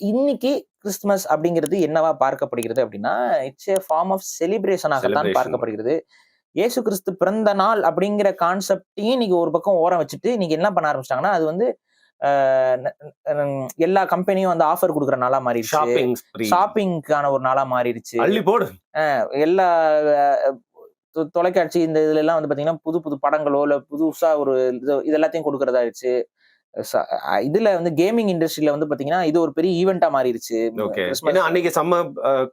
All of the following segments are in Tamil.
இன்னைக்கு கிறிஸ்துமஸ் அப்படிங்கிறது என்னவா பார்க்கப்படுகிறது அப்படின்னா, இட்ஸ் எ ஃபார்ம் ஆஃப் செலிப்ரேஷனாகத்தான் செலிப்ரேஷன். பார்க்கப்படுகிறது. இயேசு கிறிஸ்து பிறந்த நாள் அப்படிங்கிற கான்செப்டையும் இன்னைக்கு ஒரு பக்கம் ஓரம் வச்சுட்டு, இன்னைக்கு என்ன பண்ண ஆரம்பிச்சுட்டாங்கன்னா, அது வந்து அ ந எல்லா கம்பெனியும் வந்து ஆஃபர் குடுக்குற நாளா மாறிடுச்சு. Shopping spree. ஷாப்பிங்க்கான ஒரு நாளா மாறிடுச்சு. அள்ளி போடு. எல்லா தொலைக்காட்சி இந்த இதுலலாம் வந்து பார்த்தீங்கன்னா, புது புது படங்களோ, இல்ல புதுசா ஒரு இது எல்லாத்தையும் குடுக்குறதாயிருச்சு. ச இதுல வந்து கேமிங் இண்டஸ்ட்ரியில வந்து பாத்தீங்கன்னா, இது ஒரு பெரிய ஈவென்ட்டா மாறிருச்சு. ஓகே. கிறிஸ்மஸ் ஏன்னா அன்னைக்கு செம்ம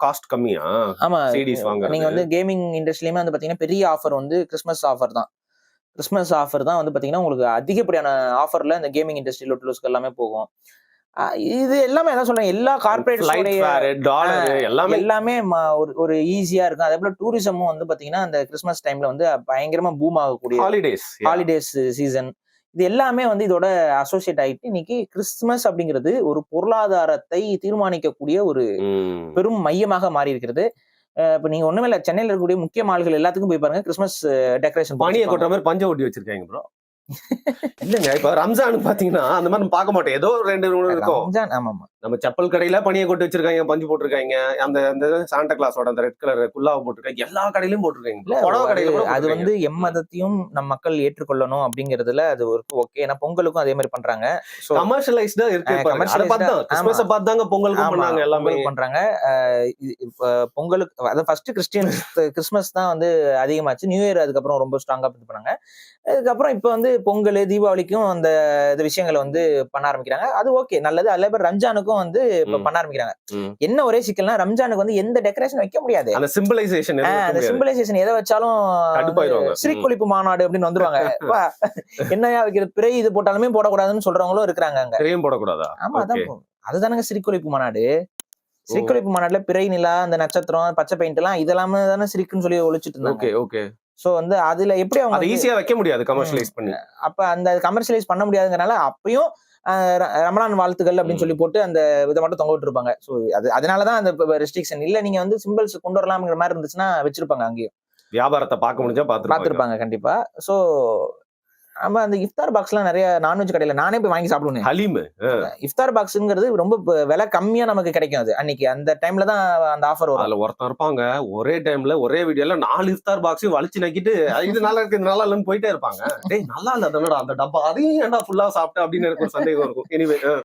காஸ்ட் கம்மியா? ஆமா. சிடிஸ் நீங்க வாங்குறது. வந்து கேமிங் இண்டஸ்ட்ரிலயுமே வந்து பாத்தீங்கன்னா, பெரிய ஆஃபர் வந்து கிறிஸ்மஸ் ஆஃபர் தான். கிறிஸ்மஸ் ஆஃபர் தான் வந்து பாத்தீங்கன்னா, உங்களுக்கு அதிகப்படியான ஆஃபர்ல இந்த கேமிங் இண்டஸ்ட்ரி லொட்டுலோஸ்க்கு எல்லாமே போகும். இது எல்லாமே அதான் சொல்றேன். எல்லா ஃப்ளைட் கார்ப்பரேட்ஸோடைய ஃபேர், டாலர் எல்லாமே எல்லாமே ஒரு ஈஸியா இருக்கும். அதேபோல டூரிசமும் வந்து பாத்தீங்கன்னா, அந்த கிறிஸ்மஸ் டைம்ல வந்து பயங்கரமா பூம் ஆகக்கூடிய ஹாலிடேஸ். Holidays season. இது எல்லாமே வந்து இதோட அசோசியேட் ஆயிட்டு இன்னைக்கு கிறிஸ்துமஸ் அப்படிங்கிறது ஒரு பொருளாதாரத்தை தீர்மானிக்கக்கூடிய ஒரு பெரும் மையமாக மாறி இருக்கிறது. இப்ப நீங்க ஒண்ணுமே இல்ல, சென்னையில இருக்கக்கூடிய முக்கிய மால்கள் எல்லாத்துக்கும் போய் பாருங்க, கிறிஸ்துமஸ் டெக்கரேஷன் பனிய கொட்டுற மாதிரி பஞ்ச ஒட்டி வச்சிருக்காங்க ப்ரோ. இல்லங்க, இப்ப ரம்ஜானுக்கு பாத்தீங்கன்னா அந்த மாதிரி பார்க்க மாட்டோம். ஏதோ 2 இருக்கும். ரம்ஜான் ஆமாமா. நம்ம செப்பல் கடையில பனிய கொட்டி வச்சிருக்காங்க, பஞ்சு போட்டிருக்காங்க. அந்த சாண்டா கிளாஸோட அந்த ரெட் கலர் குல்லாவை போட்டிருக்காங்க. எல்லா கடையிலயும் போட்டிருக்காங்க. புடவை கடையில கூட அது வந்து எம்மதத்தையும் நம் மக்கள் ஏற்றுக்கொள்ளணும் அப்படிங்கிறதுல அது ஒரு ஓகே. ஏன்னா பொங்கலுக்கும் அதே மாதிரி பண்றாங்க. கமர்ஷியலைஸ்டா இருக்கு. அத பார்த்தா கிறிஸ்மஸ் பார்த்தாங்க, பொங்கலுக்கும் பண்ணாங்க, எல்லாமே பண்றாங்க. இப்ப பொங்கலுக்கு அத ஃபர்ஸ்ட் கிறிஸ்மஸ் தான் வந்து அதிகமாச்சு. நியூ இயர் அதுக்கப்புறம் ரொம்ப ஸ்ட்ராங்கா இது பண்ணாங்க. அதுக்கப்புறம் இப்ப வந்து பொங்கல், தீபாவளிக்கும் அந்த விஷயங்களை வந்து பண்ண ஆரம்பிக்கிறாங்க. அது ஓகே, நல்லது. அதே மாதிரி ரம்ஜானுக்கும் வந்து இப்ப பண்ண ஆரம்பிக்கிறாங்க. என்ன ஒரே சிக்கல்னா, ரம்ஜானுக்கு வந்து எந்த டெக்கரேஷன் வைக்க முடியாது. அந்த சிம்பலைசேஷன் எதை வச்சாலும் சிரிக்கொழிப்பு மாநாடு அப்படின்னு வந்துருவாங்க. என்னையா வைக்கிறது, பிறை இது போட்டாலுமே போடக்கூடாதுன்னு சொல்றவங்களும் இருக்கிறாங்க அங்க. பிறையும் போடக்கூடாதா? ஆமா, அதுதானங்க சிரிக்கொழிப்பு மாநாடு. சிரிக்கொழிப்பு மாநாடுல பிறை நிலா, அந்த நட்சத்திரம், பச்சை பெயிண்ட் எல்லாம் இதெல்லாம தானே சிரிக்குன்னு சொல்லி ஒழிச்சிட்டு இருந்தாங்க. ஓகே. சோ வந்து அதுல எப்படி அவங்க ஈஸியா வைக்க முடியாது கமர்ஷியலைஸ் பண்ணி. அப்ப அந்த கமர்ஷியலைஸ் பண்ண முடியாதுங்கறனால அப்பயும் ரமலான் வாழ்த்துக்கள் அப்படின்னு சொல்லி போட்டு அந்த இதை மட்டும் தொங்க விட்டு இருப்பாங்க. சோ அதனாலதான் அந்த ரெஸ்ட்ரிக்ஷன் இல்ல. நீங்க வந்து சிம்பிள்ஸ் கொண்டு வரலாம்ங்கிற மாதிரி இருந்துச்சுன்னா வச்சிருப்பாங்க. அங்கேயும் வியாபாரத்தை பார்க்க முடிஞ்சா பார்த்திருப்பாங்க கண்டிப்பா. சோ நம்ம அந்த இஃப்தார் பாக்ஸ் எல்லாம் நிறைய நான்வெஜ் கடையில நானே போய் வாங்கி சாப்பிடுவேன். ஹலீம் இஃப்தார் பாக்ஸ்ங்கிறது ரொம்ப விலை கம்மியா நமக்கு கிடைக்கும். அது அன்னைக்கு அந்த டைம்ல தான் அந்த ஆஃபர் வரும். அதுல ஒருத்தர் இருப்பாங்க, ஒரே டைம்ல ஒரே வீடியோல 4 இஃப்தார் பாக்ஸையும் வலிச்சு நக்கிட்டு இது நல்லா இருக்கு, நல்லா இல்லன்னு போயிட்டே இருப்பாங்க. டேய் நல்லா இல்ல அந்த டப்பா, அதையும் ஏன்டா ஃபுல்லா சாப்பிட்டு அப்படின்னு எனக்கு ஒரு சந்தேகம் இருக்கும். எனிவே